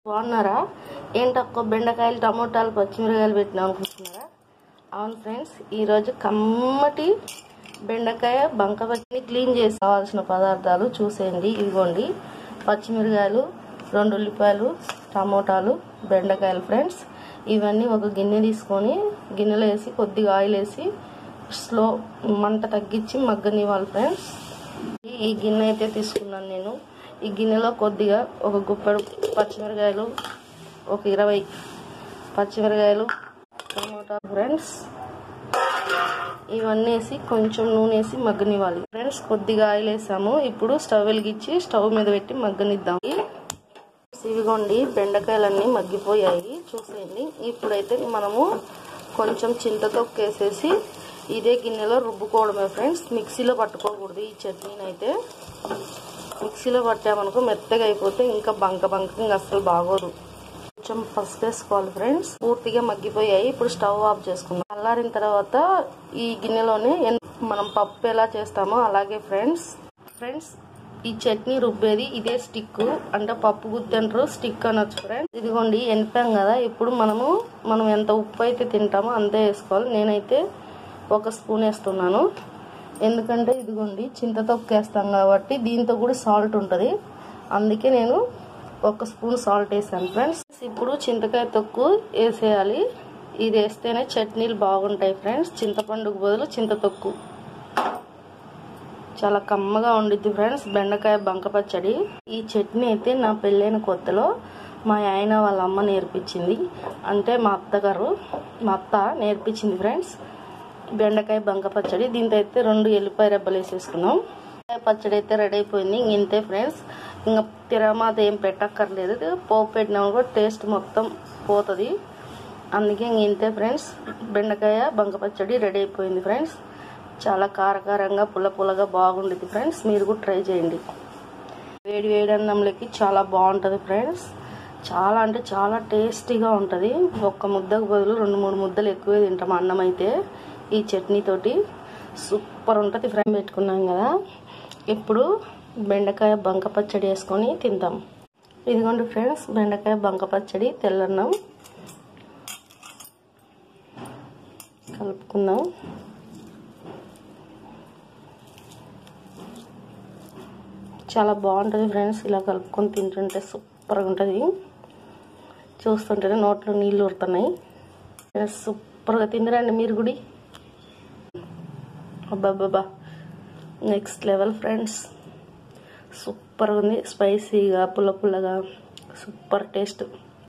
బాగున్నారా? ఏంటక్క బెండకాయలు టమోటాలు పచ్చిమిరకాయలు పెట్టినా అనుకుంటున్నారా? అవును ఫ్రెండ్స్, ఈరోజు కమ్మటి బెండకాయ బంకపచ్చిని క్లీన్ చేసి కావాల్సిన పదార్థాలు చూసేయండి. ఇదిగోండి, పచ్చిమిరకాయలు, 2 ఉల్లిపాయలు, టమోటాలు, బెండకాయలు. ఫ్రెండ్స్, ఇవన్నీ ఒక గిన్నె తీసుకొని గిన్నెలో వేసి కొద్దిగా ఆయిల్ వేసి స్లో మంట తగ్గించి మగ్గనివ్వాలి. ఫ్రెండ్స్, ఈ గిన్నె అయితే తీసుకున్నాను నేను. ఈ గిన్నెలో కొద్దిగా ఒక గుప్పెడు పచ్చిమిరకాయలు, ఒక 20 పచ్చిమిరకాయలు, టమోటా. ఫ్రెండ్స్, ఇవన్నీ వేసి కొంచెం నూనె వేసి మగ్గనివ్వాలి. ఫ్రెండ్స్, కొద్దిగా ఆయిల్ వేసాము. ఇప్పుడు స్టవ్ వెలిగించి స్టవ్ మీద పెట్టి మగ్గనిద్దాం. ఇవిగోండి, బెండకాయలన్నీ మగ్గిపోయాయి చూసేయండి. ఇప్పుడైతే మనము కొంచెం చింతతొక్కు వేసేసి ఇదే గిన్నెలో రుబ్బుకోవడమే. ఫ్రెండ్స్, మిక్సీలో పట్టుకోకూడదు. ఈ చట్నీని అయితే మిక్సీలో పట్టామనుకో మెత్తగా అయిపోతే ఇంకా బంకగా అస్సలు బాగోదు. కొంచెం పసుపు వేసుకోవాలి. ఫ్రెండ్స్, పూర్తిగా మగ్గిపోయాయి. ఇప్పుడు స్టవ్ ఆఫ్ చేసుకుందాం. చల్లారిన తర్వాత ఈ గిన్నెలోనే మనం పప్పు ఎలా చేస్తామో అలాగే ఫ్రెండ్స్ ఈ చట్నీ రుబ్బేది ఇదే స్టిక్, అంటే పప్పు గుత్తి అంటారు, స్టిక్ అనొచ్చు. ఫ్రెండ్స్, ఇదిగోండి ఎనిపాం కదా. ఇప్పుడు మనం ఎంత ఉప్పు అయితే తింటామో అంతే వేసుకోవాలి. నేనైతే 1 స్పూన్ వేస్తున్నాను. ఎందుకంటే ఇదిగోండి చింతతొక్కు వేస్తాం కాబట్టి దీంతో కూడా సాల్ట్ ఉంటుంది. అందుకే నేను 1 స్పూన్ సాల్ట్ వేసాను. ఫ్రెండ్స్, ఇప్పుడు చింతకాయ తొక్కు వేసేయాలి. ఇది వేస్తేనే చట్నీలు బాగుంటాయి. ఫ్రెండ్స్, చింతపండుకు బదులు చింతతొక్కు చాలా కమ్మగా ఉండిద్ది. ఫ్రెండ్స్, బెండకాయ బంక పచ్చడి. ఈ చట్నీ అయితే నా పెళ్ళైన కొత్తలో మా ఆయన వాళ్ళ అమ్మ నేర్పించింది. అంటే మా అత్త నేర్పించింది. ఫ్రెండ్స్, బెండకాయ బంక పచ్చడి. దీంతో అయితే 2 ఎల్లిపాయ రెబ్బలు వేసేసుకున్నాం. పచ్చడి అయితే రెడీ అయిపోయింది. ఇంతే ఫ్రెండ్స్, ఇంకా తిరమాత ఏం పెట్టక్కర్లేదు. పోపు పెట్టినా కూడా టేస్ట్ మొత్తం పోతుంది. అందుకే ఇంతే ఫ్రెండ్స్, బెండకాయ బంక పచ్చడి రెడీ అయిపోయింది. ఫ్రెండ్స్, చాలా కారకారంగా పుల్లగా బాగుంటుంది. ఫ్రెండ్స్, మీరు కూడా ట్రై చేయండి. వేడి అన్నంలోకి చాలా బాగుంటుంది. ఫ్రెండ్స్, చాలా అంటే చాలా టేస్టీగా ఉంటుంది. 1 ముద్దకు బదులు 2-3 ముద్దలు ఎక్కువే తింటాం అన్నం అయితే. ఈ చట్నీ తోటి సూపర్ ఉంటుంది. ఫ్రై పెట్టుకున్నాం కదా. ఇప్పుడు బెండకాయ బంక పచ్చడి వేసుకొని తిందాం. ఇదిగోండి ఫ్రెండ్స్, బెండకాయ బంక పచ్చడి, తెల్లన్నం కలుపుకుందాం. చాలా బాగుంటుంది ఫ్రెండ్స్. ఇలా కలుపుకొని తింటుంటే సూపర్గా ఉంటుంది. చూస్తుంటేనే నోట్లో నీళ్ళు ఊరుతున్నాయి. సూపర్గా తిందిరండి మీరు కూడా. అబ్బాబ్బా, నెక్స్ట్ లెవెల్ ఫ్రెండ్స్. సూపర్గా ఉంది. స్పైసీగా పుల్లగా సూపర్ టేస్ట్.